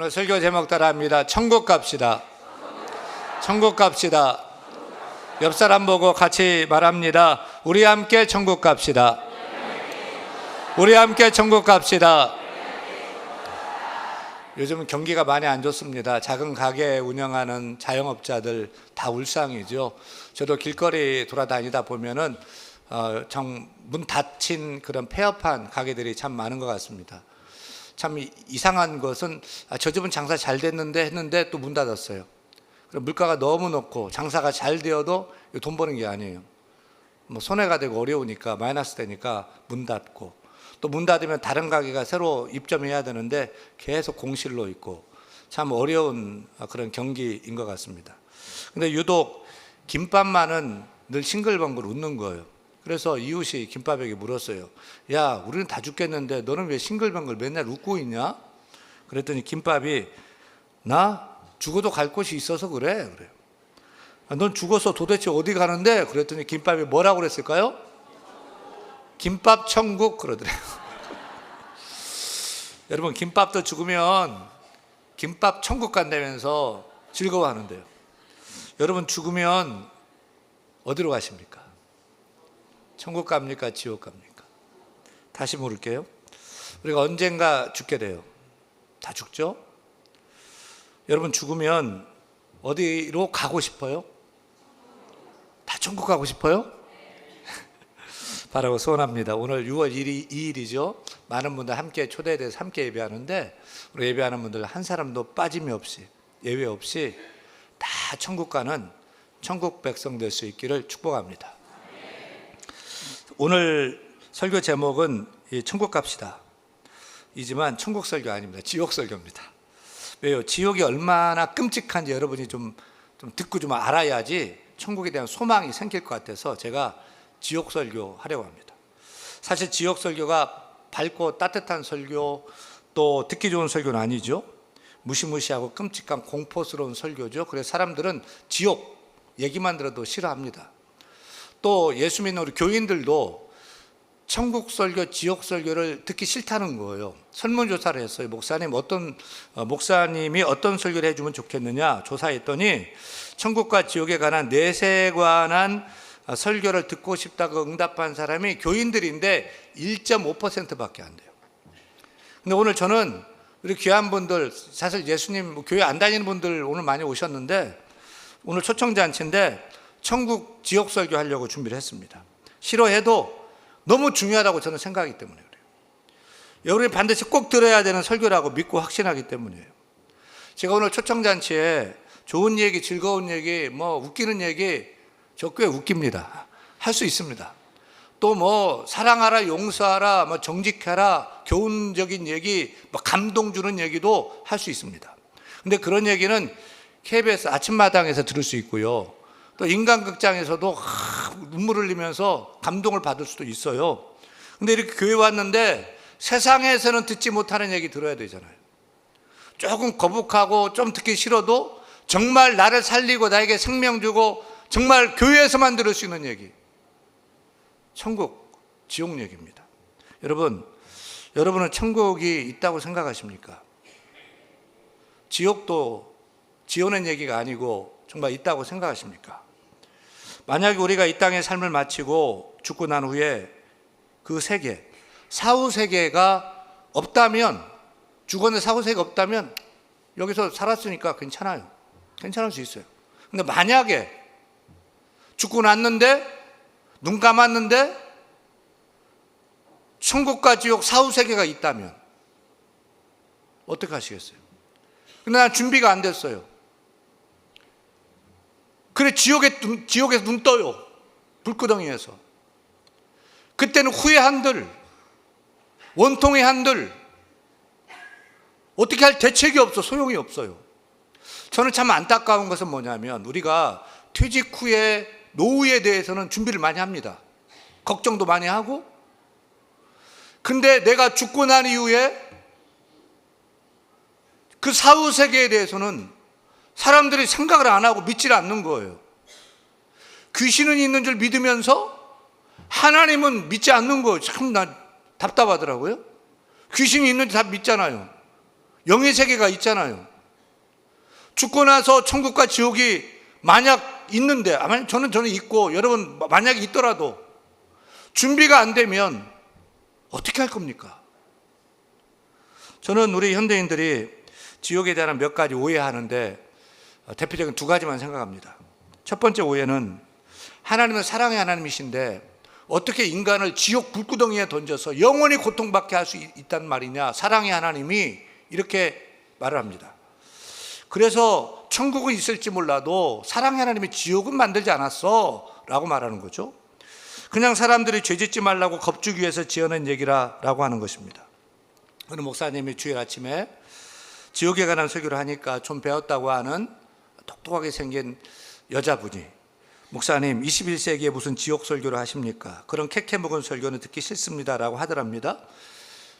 오늘 설교 제목 따라합니다. 천국 갑시다. 천국 갑시다. 옆 사람 보고 같이 말합니다. 우리 함께 천국 갑시다. 우리 함께 천국 갑시다. 요즘은 경기가 많이 안 좋습니다. 작은 가게 운영하는 자영업자들 다 울상이죠. 저도 길거리 돌아다니다 보면은 문 닫힌 그런 폐업한 가게들이 참 많은 것 같습니다. 참 이상한 것은 저 집은 장사 잘 됐는데 했는데 또 문 닫았어요. 그럼 물가가 너무 높고 장사가 잘 되어도 돈 버는 게 아니에요. 뭐 손해가 되고 어려우니까 마이너스 되니까 문 닫고, 또 문 닫으면 다른 가게가 새로 입점해야 되는데 계속 공실로 있고 참 어려운 그런 경기인 것 같습니다. 근데 유독 김밥만은 늘 싱글벙글 웃는 거예요. 그래서 이웃이 김밥에게 물었어요. 야, 우리는 다 죽겠는데 너는 왜 싱글벙글 맨날 웃고 있냐? 그랬더니 김밥이 나 죽어도 갈 곳이 있어서 그래. 그래요. 넌 죽어서 도대체 어디 가는데? 그랬더니 김밥이 뭐라고 그랬을까요? 김밥 천국 그러더래요. 여러분, 김밥도 죽으면 김밥 천국 간다면서 즐거워하는데요. 여러분, 죽으면 어디로 가십니까? 천국 갑니까? 지옥 갑니까? 다시 물을게요. 우리가 언젠가 죽게 돼요. 다 죽죠? 여러분, 죽으면 어디로 가고 싶어요? 다 천국 가고 싶어요? 바라고 소원합니다. 오늘 6월 2일이죠. 많은 분들 함께 초대돼서 함께 예배하는데, 우리 예배하는 분들 한 사람도 빠짐이 없이, 예외 없이 다 천국 가는 천국 백성 될 수 있기를 축복합니다. 오늘 설교 제목은 천국 갑시다 이지만 천국 설교 아닙니다. 지옥 설교입니다. 왜요? 지옥이 얼마나 끔찍한지 여러분이 좀 듣고 좀 알아야지 천국에 대한 소망이 생길 것 같아서 제가 지옥 설교 하려고 합니다. 사실 지옥 설교가 밝고 따뜻한 설교, 또 듣기 좋은 설교는 아니죠. 무시무시하고 끔찍한 공포스러운 설교죠. 그래서 사람들은 지옥 얘기만 들어도 싫어합니다. 또 예수 믿는 우리 교인들도 천국 설교, 지옥 설교를 듣기 싫다는 거예요. 설문조사를 했어요. 목사님이 어떤 설교를 해주면 좋겠느냐 조사했더니 천국과 지옥에 관한 내세에 관한 설교를 듣고 싶다고 응답한 사람이 교인들인데 1.5%밖에 안 돼요. 근데 오늘 저는 우리 귀한 분들, 사실 예수님 교회 안 다니는 분들 오늘 많이 오셨는데 오늘 초청잔치인데 천국 지옥 설교 하려고 준비를 했습니다. 싫어해도 너무 중요하다고 저는 생각하기 때문에 그래요. 여러분이 반드시 꼭 들어야 되는 설교라고 믿고 확신하기 때문이에요. 제가 오늘 초청잔치에 좋은 얘기, 즐거운 얘기, 웃기는 얘기 저 꽤 웃깁니다. 할 수 있습니다. 또 사랑하라, 용서하라, 정직해라, 교훈적인 얘기, 감동 주는 얘기도 할 수 있습니다. 근데 그런 얘기는 KBS 아침마당에서 들을 수 있고요. 또 인간극장에서도 눈물 흘리면서 감동을 받을 수도 있어요. 근데 이렇게 교회 왔는데 세상에서는 듣지 못하는 얘기 들어야 되잖아요. 조금 거북하고 좀 듣기 싫어도 정말 나를 살리고 나에게 생명 주고 정말 교회에서만 들을 수 있는 얘기, 천국, 지옥 얘기입니다. 여러분은 천국이 있다고 생각하십니까? 지옥도 지어낸 얘기가 아니고 정말 있다고 생각하십니까? 만약에 우리가 이 땅의 삶을 마치고 죽고 난 후에 그 세계, 사후세계가 없다면, 죽었는데 사후세계가 없다면 여기서 살았으니까 괜찮아요. 괜찮을 수 있어요. 근데 만약에 죽고 났는데, 눈 감았는데 천국과 지옥 사후세계가 있다면 어떻게 하시겠어요? 근데 난 준비가 안 됐어요. 그래, 지옥에서 눈 떠요. 불구덩이에서. 그때는 후회 한들, 원통의 한들, 어떻게 할 대책이 없어. 소용이 없어요. 저는 참 안타까운 것은 뭐냐면 우리가 퇴직 후에 노후에 대해서는 준비를 많이 합니다. 걱정도 많이 하고. 근데 내가 죽고 난 이후에 그 사후세계에 대해서는 사람들이 생각을 안 하고 믿지를 않는 거예요. 귀신은 있는 줄 믿으면서 하나님은 믿지 않는 거예요. 참 나 답답하더라고요. 귀신이 있는지 다 믿잖아요. 영의 세계가 있잖아요. 죽고 나서 천국과 지옥이 만약 있는데, 저는 있고 여러분 만약에 있더라도 준비가 안 되면 어떻게 할 겁니까? 저는 우리 현대인들이 지옥에 대한 몇 가지 오해하는데 대표적인 두 가지만 생각합니다. 첫 번째 오해는 하나님은 사랑의 하나님이신데 어떻게 인간을 지옥 불구덩이에 던져서 영원히 고통받게 할 수 있단 말이냐, 사랑의 하나님이 이렇게 말을 합니다. 그래서 천국은 있을지 몰라도 사랑의 하나님이 지옥은 만들지 않았어 라고 말하는 거죠. 그냥 사람들이 죄 짓지 말라고 겁주기 위해서 지어낸 얘기라고 하는 것입니다. 어느 목사님이 주일 아침에 지옥에 관한 설교를 하니까 좀 배웠다고 하는 똑똑하게 생긴 여자분이, 목사님 21세기에 무슨 지옥 설교를 하십니까? 그런 캐캐 묵은 설교는 듣기 싫습니다 라고 하더랍니다.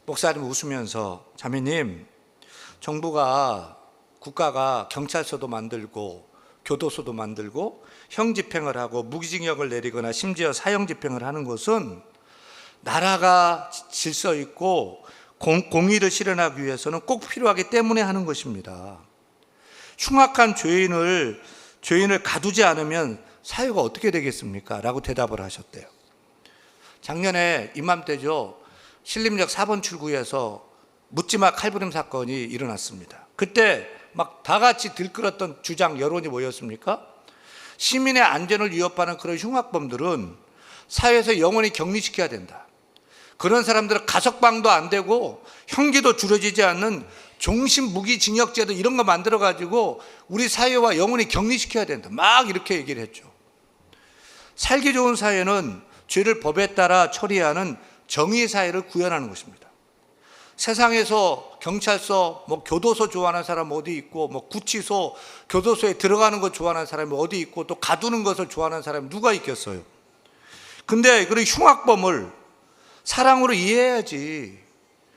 목사님 웃으면서, 자매님, 국가가 경찰서도 만들고 교도소도 만들고 형집행을 하고 무기징역을 내리거나 심지어 사형집행을 하는 것은 나라가 질서 있고 공의를 실현하기 위해서는 꼭 필요하기 때문에 하는 것입니다. 흉악한 죄인을 가두지 않으면 사회가 어떻게 되겠습니까? 라고 대답을 하셨대요. 작년에 이맘때죠, 신림역 4번 출구에서 묻지마 칼부림 사건이 일어났습니다. 그때 막 다 같이 들끓었던 주장 여론이 뭐였습니까? 시민의 안전을 위협하는 그런 흉악범들은 사회에서 영원히 격리시켜야 된다. 그런 사람들은 가석방도 안 되고 형기도 줄어지지 않는 종신 무기징역제도 이런 거 만들어가지고 우리 사회와 영원히 격리시켜야 된다. 막 이렇게 얘기를 했죠. 살기 좋은 사회는 죄를 법에 따라 처리하는 정의 사회를 구현하는 것입니다. 세상에서 경찰서, 교도소 좋아하는 사람 어디 있고, 구치소, 교도소에 들어가는 거 좋아하는 사람이 어디 있고, 또 가두는 것을 좋아하는 사람이 누가 있겠어요? 근데 그런 흉악범을 사랑으로 이해해야지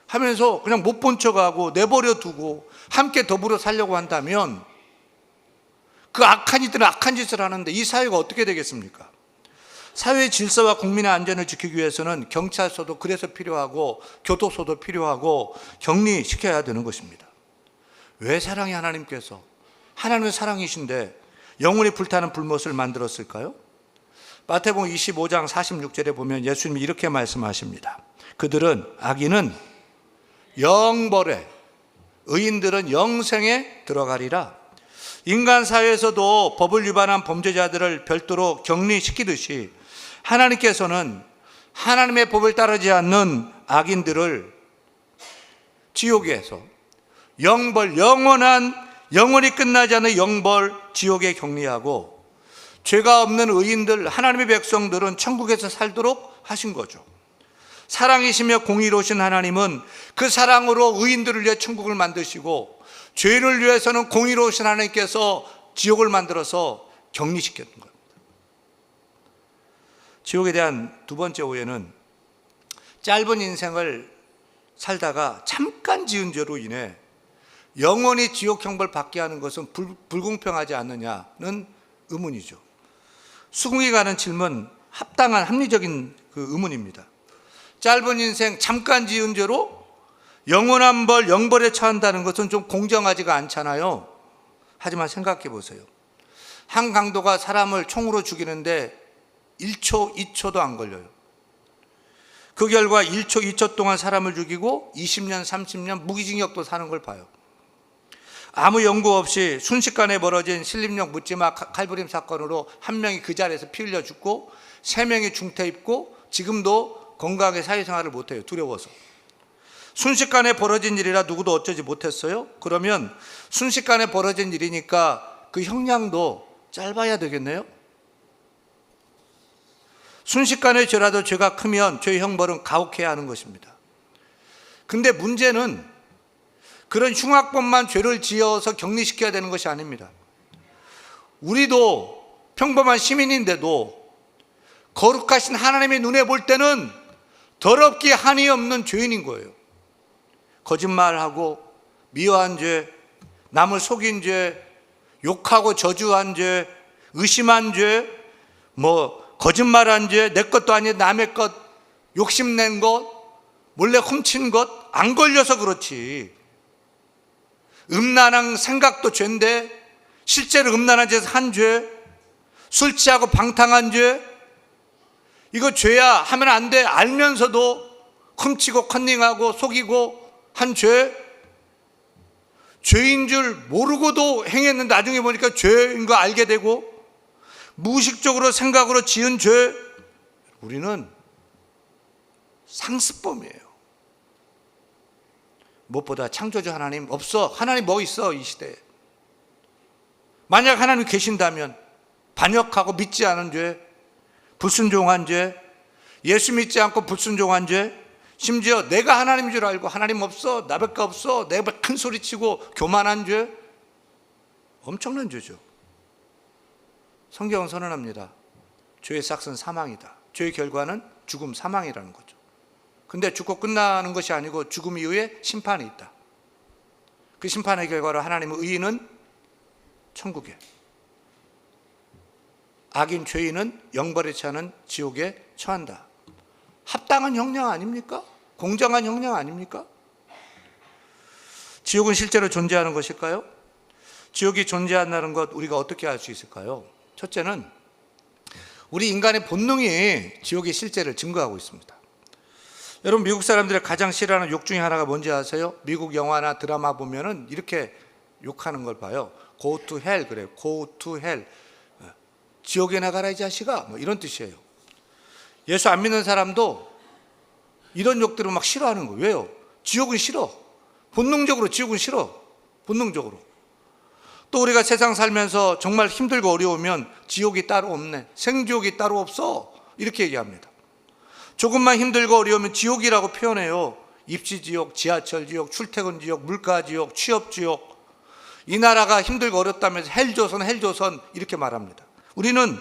하면서 그냥 못 본 척하고 내버려 두고 함께 더불어 살려고 한다면 그 악한 이들은 악한 짓을 하는데 이 사회가 어떻게 되겠습니까? 사회의 질서와 국민의 안전을 지키기 위해서는 경찰서도 그래서 필요하고 교도소도 필요하고 격리시켜야 되는 것입니다. 왜 사랑의 하나님께서, 하나님은 사랑이신데 영원히 불타는 불못을 만들었을까요? 마태복음 25장 46절에 보면 예수님이 이렇게 말씀하십니다. 그들은, 악인은 영벌에, 의인들은 영생에 들어가리라. 인간 사회에서도 법을 위반한 범죄자들을 별도로 격리시키듯이 하나님께서는 하나님의 법을 따르지 않는 악인들을 지옥에서 영벌, 영원히 끝나지 않는 영벌 지옥에 격리하고 죄가 없는 의인들, 하나님의 백성들은 천국에서 살도록 하신 거죠. 사랑이시며 공의로우신 하나님은 그 사랑으로 의인들을 위해 천국을 만드시고 죄인을 위해서는 공의로우신 하나님께서 지옥을 만들어서 격리시켰던 겁니다. 지옥에 대한 두 번째 오해는 짧은 인생을 살다가 잠깐 지은 죄로 인해 영원히 지옥 형벌 받게 하는 것은 불공평하지 않느냐는 의문이죠. 수긍이 가는 질문, 합당한 합리적인 그 의문입니다. 짧은 인생 잠깐 지은 죄로 영원한 벌, 영벌에 처한다는 것은 좀 공정하지가 않잖아요. 하지만 생각해 보세요. 한 강도가 사람을 총으로 죽이는데 1초, 2초도 안 걸려요. 그 결과 1초, 2초 동안 사람을 죽이고 20년, 30년 무기징역도 사는 걸 봐요. 아무 연구 없이 순식간에 벌어진 신림역 묻지마 칼부림 사건으로 한 명이 그 자리에서 피 흘려 죽고 3명이 중태 입고 지금도 건강하게 사회생활을 못해요. 두려워서. 순식간에 벌어진 일이라 누구도 어쩌지 못했어요? 그러면 순식간에 벌어진 일이니까 그 형량도 짧아야 되겠네요? 순식간에 죄라도 죄가 크면 죄의 형벌은 가혹해야 하는 것입니다. 근데 문제는 그런 흉악범만 죄를 지어서 격리시켜야 되는 것이 아닙니다. 우리도 평범한 시민인데도 거룩하신 하나님의 눈에 볼 때는 더럽기 한이 없는 죄인인 거예요. 거짓말하고 미워한 죄, 남을 속인 죄, 욕하고 저주한 죄, 의심한 죄, 거짓말한 죄, 내 것도 아닌 남의 것, 욕심낸 것, 몰래 훔친 것, 안 걸려서 그렇지. 음란한 생각도 죄인데 실제로 음란한 짓을 한 죄, 술 취하고 방탕한 죄, 이거 죄야, 하면 안 돼 알면서도 훔치고 컨닝하고 속이고 한 죄, 죄인 줄 모르고도 행했는데 나중에 보니까 죄인 거 알게 되고, 무의식적으로 생각으로 지은 죄, 우리는 상습범이에요. 무엇보다 창조주 하나님 없어. 하나님 뭐 있어 이 시대에. 만약 하나님 계신다면 반역하고 믿지 않은 죄, 불순종한 죄, 예수 믿지 않고 불순종한 죄, 심지어 내가 하나님인 줄 알고 하나님 없어, 나밖에 없어, 내가 큰 소리치고 교만한 죄, 엄청난 죄죠. 성경은 선언합니다. 죄의 삭은 사망이다. 죄의 결과는 죽음, 사망이라는 거죠. 근데 죽고 끝나는 것이 아니고 죽음 이후에 심판이 있다. 그 심판의 결과로 하나님의 의인은 천국에, 악인 죄인은 영벌에 처하는 지옥에 처한다. 합당한 형량 아닙니까? 공정한 형량 아닙니까? 지옥은 실제로 존재하는 것일까요? 지옥이 존재한다는 것 우리가 어떻게 알 수 있을까요? 첫째는 우리 인간의 본능이 지옥의 실제를 증거하고 있습니다. 여러분, 미국 사람들이 가장 싫어하는 욕 중에 하나가 뭔지 아세요? 미국 영화나 드라마 보면은 이렇게 욕하는 걸 봐요. Go to hell 그래요. Go to hell. 지옥에 나가라 이 자식아, 뭐 이런 뜻이에요. 예수 안 믿는 사람도 이런 욕들을 막 싫어하는 거예요. 왜요? 지옥은 싫어. 본능적으로 지옥은 싫어. 본능적으로. 또 우리가 세상 살면서 정말 힘들고 어려우면 지옥이 따로 없네, 생지옥이 따로 없어, 이렇게 얘기합니다. 조금만 힘들고 어려우면 지옥이라고 표현해요. 입시지옥, 지하철지옥, 출퇴근지옥, 물가지옥, 취업지옥. 이 나라가 힘들고 어렵다면서 헬조선 이렇게 말합니다. 우리는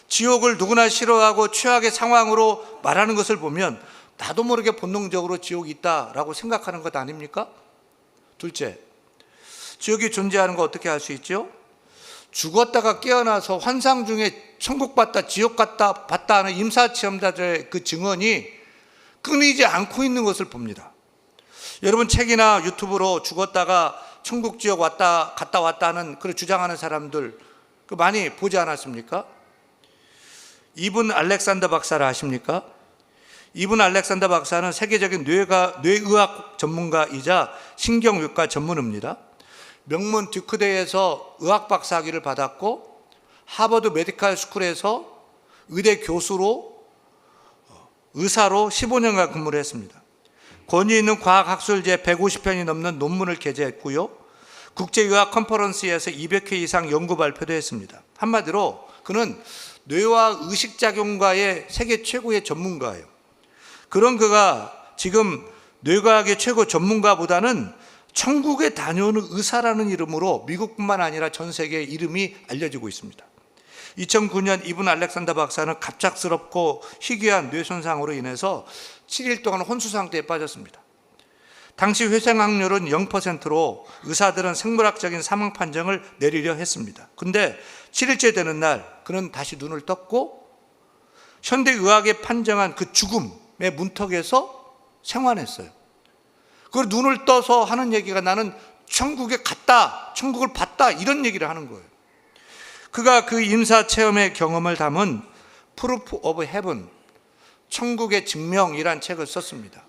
지옥을 누구나 싫어하고 최악의 상황으로 말하는 것을 보면 나도 모르게 본능적으로 지옥이 있다라고 생각하는 것 아닙니까? 둘째, 지옥이 존재하는 거 어떻게 알 수 있죠? 죽었다가 깨어나서 환상 중에 천국 봤다, 지옥 갔다 봤다 하는 임사체험자들의 그 증언이 끊이지 않고 있는 것을 봅니다. 여러분, 책이나 유튜브로 죽었다가 천국 지옥 갔다 왔다 하는 그런 주장하는 사람들 많이 보지 않았습니까? 이분 알렉산더 박사를 아십니까? 이분 알렉산더 박사는 세계적인 뇌의학 전문가이자 신경외과 전문의입니다. 명문 듀크대에서 의학 박사학위를 받았고 하버드 메디컬 스쿨에서 의대 교수로, 의사로 15년간 근무를 했습니다. 권위 있는 과학학술지에 150편이 넘는 논문을 게재했고요. 국제의학 컨퍼런스에서 200회 이상 연구 발표도 했습니다. 한마디로 그는 뇌와 의식작용과의 세계 최고의 전문가예요. 그런 그가 지금 뇌과학의 최고 전문가보다는 천국에 다녀오는 의사라는 이름으로 미국뿐만 아니라 전 세계에 이름이 알려지고 있습니다. 2009년 이분 알렉산더 박사는 갑작스럽고 희귀한 뇌 손상으로 인해서 7일 동안 혼수 상태에 빠졌습니다. 당시 회생 확률은 0%로 의사들은 생물학적인 사망 판정을 내리려 했습니다. 근데 7일째 되는 날 그는 다시 눈을 떴고 현대의학에 판정한 그 죽음의 문턱에서 생환했어요. 그 눈을 떠서 하는 얘기가 나는 천국에 갔다, 천국을 봤다, 이런 얘기를 하는 거예요. 그가 그 임사 체험의 경험을 담은 Proof of Heaven, 천국의 증명이란 책을 썼습니다.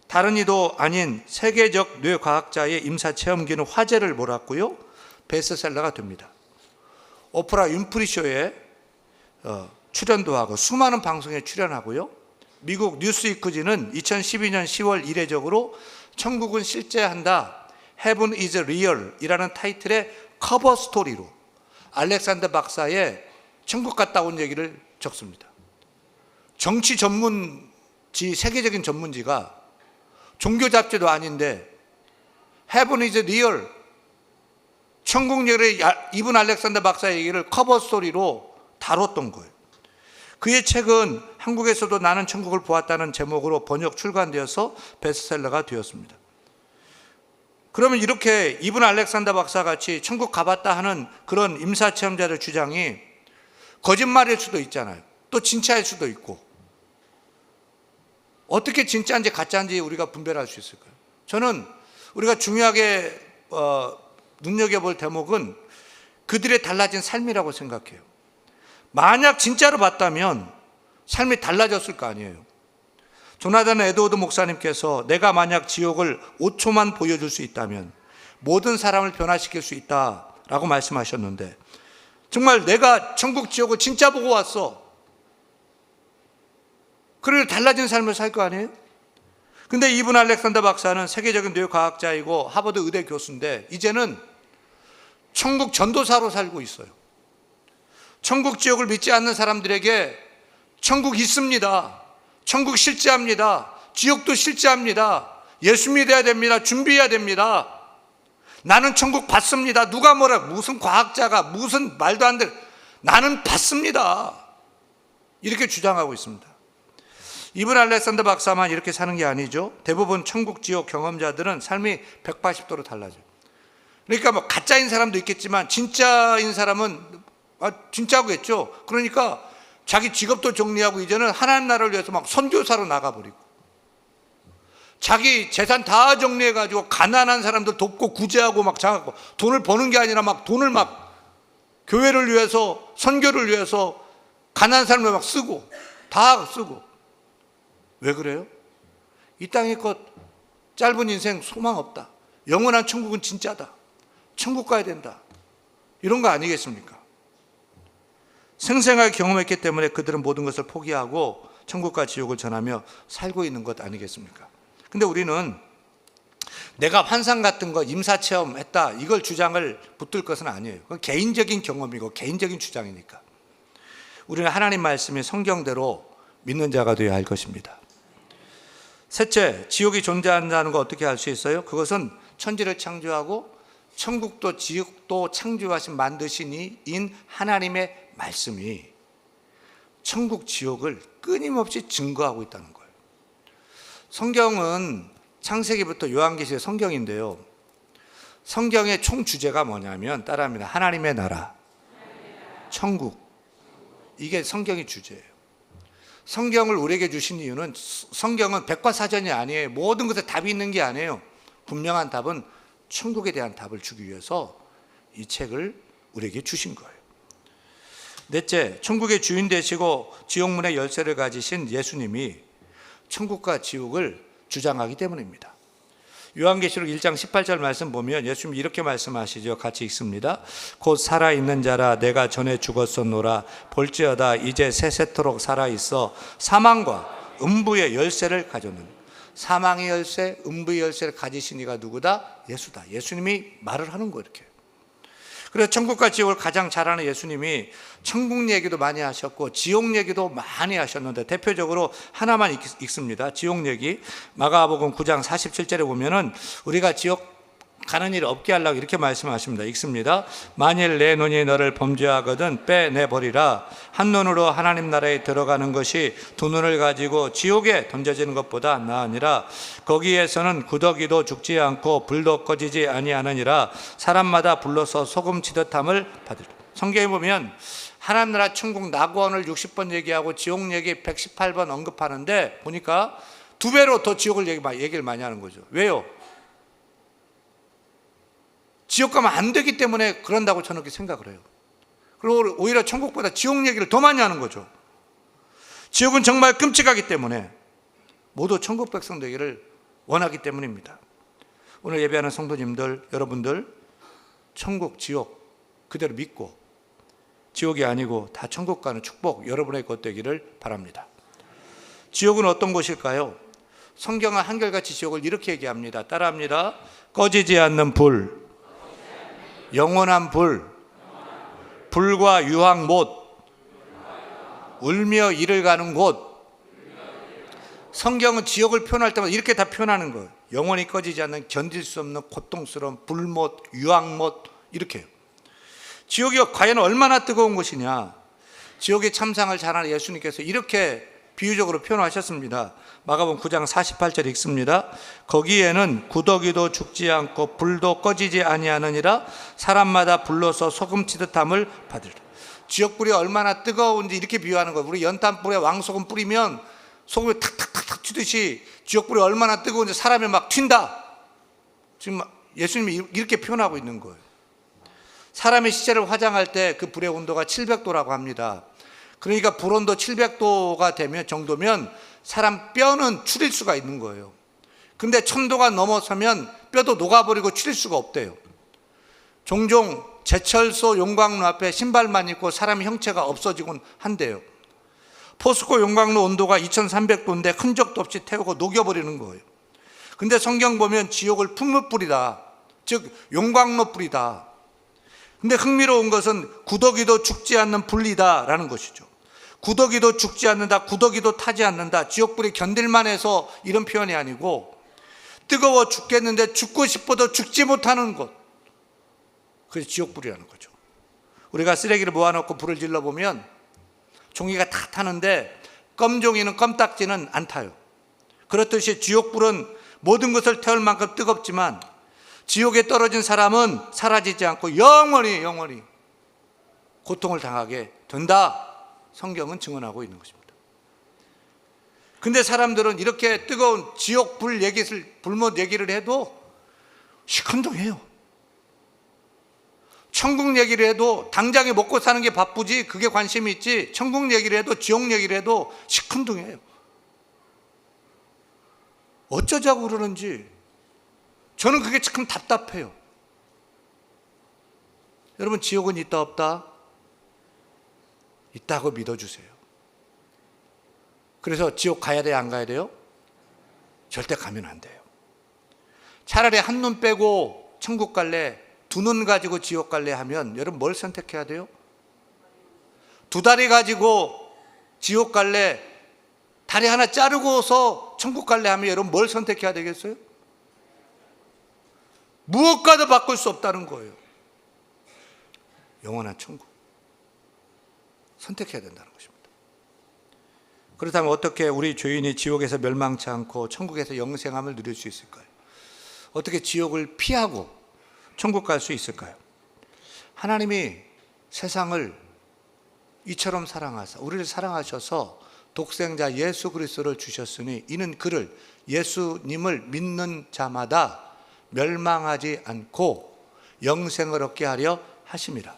다른 이도 아닌 세계적 뇌과학자의 임사 체험기는 화제를 몰았고요, 베스트셀러가 됩니다. 오프라 윈프리 쇼에 출연도 하고 수많은 방송에 출연하고요. 미국 뉴스위크지는 2012년 10월 이례적으로 천국은 실제한다, Heaven is real 이라는 타이틀의 커버 스토리로 알렉산더 박사의 천국 갔다 온 얘기를 적습니다. 정치 전문지, 세계적인 전문지가 종교 잡지도 아닌데 Heaven is real, 천국 얘기를 이분 알렉산더 박사의 얘기를 커버 스토리로 다뤘던 거예요. 그의 책은 한국에서도 나는 천국을 보았다는 제목으로 번역 출간되어서 베스트셀러가 되었습니다. 그러면 이렇게 이분 알렉산더 박사 같이 천국 가봤다 하는 그런 임사체험자들 주장이 거짓말일 수도 있잖아요. 또 진짜일 수도 있고. 어떻게 진짜인지 가짜인지 우리가 분별할 수 있을까요? 저는 우리가 중요하게 눈여겨볼 대목은 그들의 달라진 삶이라고 생각해요. 만약 진짜로 봤다면 삶이 달라졌을 거 아니에요. 조나단 에드워드 목사님께서 내가 만약 지옥을 5초만 보여줄 수 있다면 모든 사람을 변화시킬 수 있다라고 말씀하셨는데, 정말 내가 천국 지옥을 진짜 보고 왔어. 그래서 달라진 삶을 살 거 아니에요? 근데 이분 알렉산더 박사는 세계적인 뇌과학자이고 하버드 의대 교수인데 이제는 천국 전도사로 살고 있어요. 천국 지옥을 믿지 않는 사람들에게 천국 있습니다. 천국 실제합니다. 지옥도 실제합니다. 예수 믿어야 됩니다. 준비해야 됩니다. 나는 천국 받습니다. 누가 뭐라 무슨 과학자가 무슨 말도 안 돼. 나는 받습니다. 이렇게 주장하고 있습니다. 이분 알렉산더 박사만 이렇게 사는 게 아니죠. 대부분 천국 지옥 경험자들은 삶이 180도로 달라져요. 그러니까 뭐 가짜인 사람도 있겠지만 진짜인 사람은 진짜겠죠. 그러니까 자기 직업도 정리하고 이제는 하나님 나라를 위해서 막 선교사로 나가버리고 자기 재산 다 정리해가지고 가난한 사람들 돕고 구제하고 막 장하고 돈을 버는 게 아니라 막 돈을 막 교회를 위해서 선교를 위해서 가난한 사람을 막 쓰고 다 쓰고. 왜 그래요? 이 땅의 것 짧은 인생 소망 없다. 영원한 천국은 진짜다. 천국 가야 된다. 이런 거 아니겠습니까? 생생하게 경험했기 때문에 그들은 모든 것을 포기하고 천국과 지옥을 전하며 살고 있는 것 아니겠습니까? 근데 우리는 내가 환상 같은 거 임사체험했다 이걸 주장을 붙들 것은 아니에요. 그건 개인적인 경험이고 개인적인 주장이니까. 우리는 하나님 말씀이 성경대로 믿는 자가 되어야 할 것입니다. 셋째, 지옥이 존재한다는 거 어떻게 알 수 있어요? 그것은 천지를 창조하고 천국도 지옥도 창조하신 만드신 이인 하나님의 말씀이 천국 지옥을 끊임없이 증거하고 있다는 거예요. 성경은 창세기부터 요한계시의 성경인데요. 성경의 총 주제가 뭐냐면 따라합니다. 하나님의 나라, 천국. 이게 성경의 주제예요. 성경을 우리에게 주신 이유는 성경은 백과사전이 아니에요. 모든 것에 답이 있는 게 아니에요. 분명한 답은 천국에 대한 답을 주기 위해서 이 책을 우리에게 주신 거예요. 넷째, 천국의 주인 되시고 지옥문의 열쇠를 가지신 예수님이 천국과 지옥을 주장하기 때문입니다. 요한계시록 1장 18절 말씀 보면 예수님이 이렇게 말씀하시죠. 같이 읽습니다. 곧 살아있는 자라 내가 전에 죽었었노라 볼지어다 이제 세세토록 살아있어 사망과 음부의 열쇠를 가졌느니. 사망의 열쇠, 음부의 열쇠를 가지신 이가 누구다? 예수다. 예수님이 말을 하는 거예요. 이렇게. 그래서 천국과 지옥을 가장 잘 아는 예수님이 천국 얘기도 많이 하셨고 지옥 얘기도 많이 하셨는데 대표적으로 하나만 읽습니다. 지옥 얘기. 마가복음 9장 47절에 보면은 우리가 지옥 가는 일 없게 하려고 이렇게 말씀하십니다. 읽습니다. 만일 내 눈이 너를 범죄하거든 빼내버리라. 한 눈으로 하나님 나라에 들어가는 것이 두 눈을 가지고 지옥에 던져지는 것보다 나으니라. 거기에서는 구더기도 죽지 않고 불도 꺼지지 아니하느니라. 사람마다 불러서 소금 치듯함을 받으리라. 성경에 보면 하나님 나라 천국 낙원을 60번 얘기하고 지옥 얘기 118번 언급하는데 보니까 2배로 더 지옥을 얘기를 많이 하는 거죠. 왜요? 지옥 가면 안 되기 때문에 그런다고 저는 그렇게 생각을 해요. 그리고 오히려 천국보다 지옥 얘기를 더 많이 하는 거죠. 지옥은 정말 끔찍하기 때문에 모두 천국 백성 되기를 원하기 때문입니다. 오늘 예배하는 성도님들, 여러분들 천국, 지옥 그대로 믿고 지옥이 아니고 다 천국 가는 축복 여러분의 것 되기를 바랍니다. 지옥은 어떤 곳일까요? 성경은 한결같이 지옥을 이렇게 얘기합니다. 따라합니다. 꺼지지 않는 불, 영원한 불, 불과 유황 못, 울며 이를 가는 곳. 성경은 지옥을 표현할 때마다 이렇게 다 표현하는 거예요. 영원히 꺼지지 않는 견딜 수 없는 고통스러운 불못, 유황못 이렇게요. 지옥이 과연 얼마나 뜨거운 곳이냐. 지옥의 참상을 잘 아는 예수님께서 이렇게 비유적으로 표현하셨습니다. 마가복음 9장 48절 읽습니다. 거기에는 구더기도 죽지 않고 불도 꺼지지 아니하느니라. 사람마다 불러서 소금 치듯함을 받으리라. 지옥불이 얼마나 뜨거운지 이렇게 비유하는 거예요. 우리 연탄불에 왕소금 뿌리면 소금이 탁탁탁탁 튀듯이 지옥불이 얼마나 뜨거운지 사람이 막 튄다. 지금 예수님이 이렇게 표현하고 있는 거예요. 사람의 시체를 화장할 때 그 불의 온도가 700도라고 합니다. 그러니까 불 온도 700도가 되면 정도면 사람 뼈는 추릴 수가 있는 거예요. 근데 1000도가 넘어서면 뼈도 녹아버리고 추릴 수가 없대요. 종종 제철소 용광로 앞에 신발만 입고 사람 형체가 없어지곤 한대요. 포스코 용광로 온도가 2300도인데 흔적도 없이 태우고 녹여버리는 거예요. 근데 성경 보면 지옥을 풍물불이다, 즉 용광로 불이다. 근데 흥미로운 것은 구더기도 죽지 않는 불이다라는 것이죠. 구더기도 죽지 않는다, 구더기도 타지 않는다, 지옥불이 견딜만 해서 이런 표현이 아니고 뜨거워 죽겠는데 죽고 싶어도 죽지 못하는 것, 그래서 지옥불이라는 거죠. 우리가 쓰레기를 모아놓고 불을 질러보면 종이가 다 타는데 껌종이는 껌딱지는 안 타요. 그렇듯이 지옥불은 모든 것을 태울 만큼 뜨겁지만 지옥에 떨어진 사람은 사라지지 않고 영원히 고통을 당하게 된다, 성경은 증언하고 있는 것입니다. 근데 사람들은 이렇게 뜨거운 지옥 불 불못 얘기를 해도 시큰둥해요. 천국 얘기를 해도 당장에 먹고 사는 게 바쁘지 그게 관심이 있지, 천국 얘기를 해도 지옥 얘기를 해도 시큰둥해요. 어쩌자고 그러는지 저는 그게 참 답답해요. 여러분, 지옥은 있다 없다? 있다고 믿어주세요. 그래서 지옥 가야 돼요, 안 가야 돼요? 절대 가면 안 돼요. 차라리 한 눈 빼고 천국 갈래, 두 눈 가지고 지옥 갈래 하면 여러분 뭘 선택해야 돼요? 두 다리 가지고 지옥 갈래, 다리 하나 자르고서 천국 갈래 하면 여러분 뭘 선택해야 되겠어요? 무엇과도 바꿀 수 없다는 거예요. 영원한 천국 선택해야 된다는 것입니다. 그렇다면 어떻게 우리 죄인이 지옥에서 멸망치 않고 천국에서 영생함을 누릴 수 있을까요? 어떻게 지옥을 피하고 천국 갈 수 있을까요? 하나님이 세상을 이처럼 사랑하사 우리를 사랑하셔서 독생자 예수 그리스도를 주셨으니 이는 그를, 예수님을 믿는 자마다 멸망하지 않고 영생을 얻게 하려 하심이라.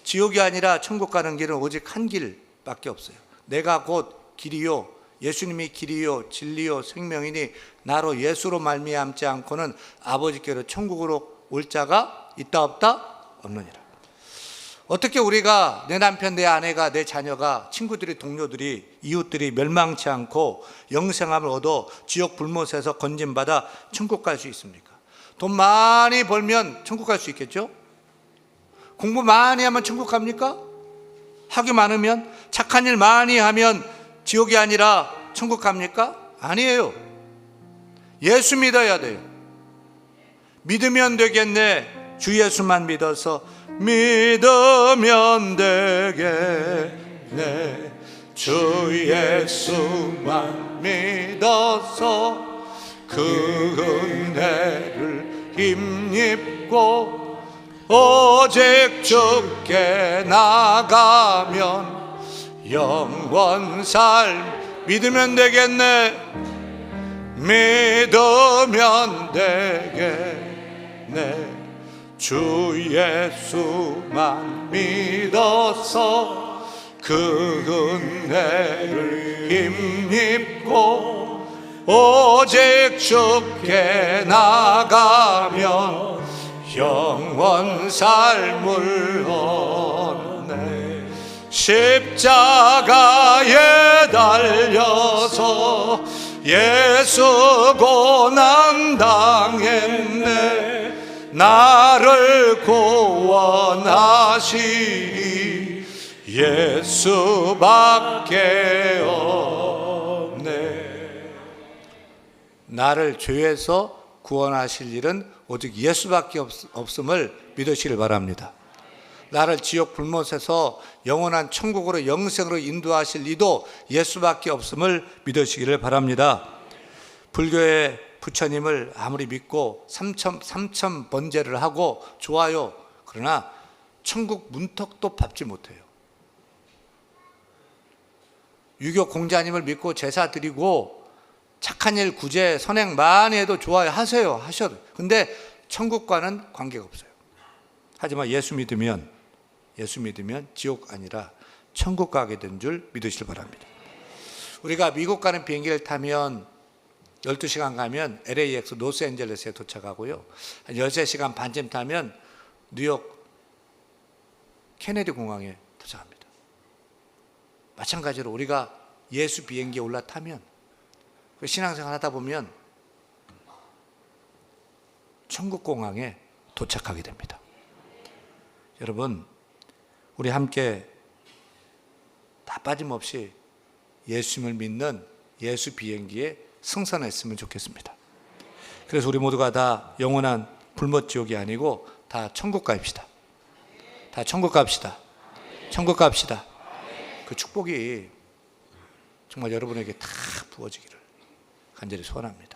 지옥이 아니라 천국 가는 길은 오직 한 길밖에 없어요. 내가 곧 길이요, 예수님이 길이요 진리요 생명이니 나로 예수로 말미암지 않고는 아버지께로 천국으로 올 자가 있다 없다? 없느니라. 어떻게 우리가, 내 남편, 내 아내가, 내 자녀가, 친구들이, 동료들이, 이웃들이 멸망치 않고 영생함을 얻어 지옥 불못에서 건진받아 천국 갈 수 있습니까? 돈 많이 벌면 천국 갈 수 있겠죠? 공부 많이 하면 천국 갑니까? 학위 많으면? 착한 일 많이 하면 지옥이 아니라 천국 갑니까? 아니에요. 예수 믿어야 돼요. 믿으면 되겠네. 주 예수만 믿어서 믿으면 되겠네. 주 예수만 믿어서 그 은혜를 힘입고 오직 주께 나가면 영원 삶. 믿으면 되겠네. 믿으면 되겠네. 주 예수만 믿어서 그 은혜를 힘입고 오직 주께 나가면 영원 삶을 얻네. 십자가에 달려서 예수 고난 당했네. 나를 구원하시니 예수밖에 없네. 나를 죄에서 구원하실 일은 오직 예수밖에 없음을 믿으시길 바랍니다. 나를 지옥 불못에서 영원한 천국으로 영생으로 인도하실 이도 예수밖에 없음을 믿으시기를 바랍니다. 불교의 부처님을 아무리 믿고 삼천 번제를 하고 좋아요. 그러나 천국 문턱도 밟지 못해요. 유교 공자님을 믿고 제사 드리고 착한 일 구제 선행 많이 해도 좋아요. 하세요. 하셔도. 근데 천국과는 관계가 없어요. 하지만 예수 믿으면 지옥 아니라 천국 가게 된 줄 믿으시길 바랍니다. 우리가 미국 가는 비행기를 타면 12시간 가면 LAX 로스앤젤레스에 도착하고요. 한 13시간 반쯤 타면 뉴욕 케네디 공항에 도착합니다. 마찬가지로 우리가 예수 비행기에 올라타면 그 신앙생활 하다 보면 천국 공항에 도착하게 됩니다. 여러분, 우리 함께 다 빠짐없이 예수님을 믿는 예수 비행기에 승선했으면 좋겠습니다. 그래서 우리 모두가 다 영원한 불못 지옥이 아니고 다 천국 갑시다. 다 천국 갑시다. 천국 갑시다. 그 축복이 정말 여러분에게 다 부어지기를 간절히 소원합니다.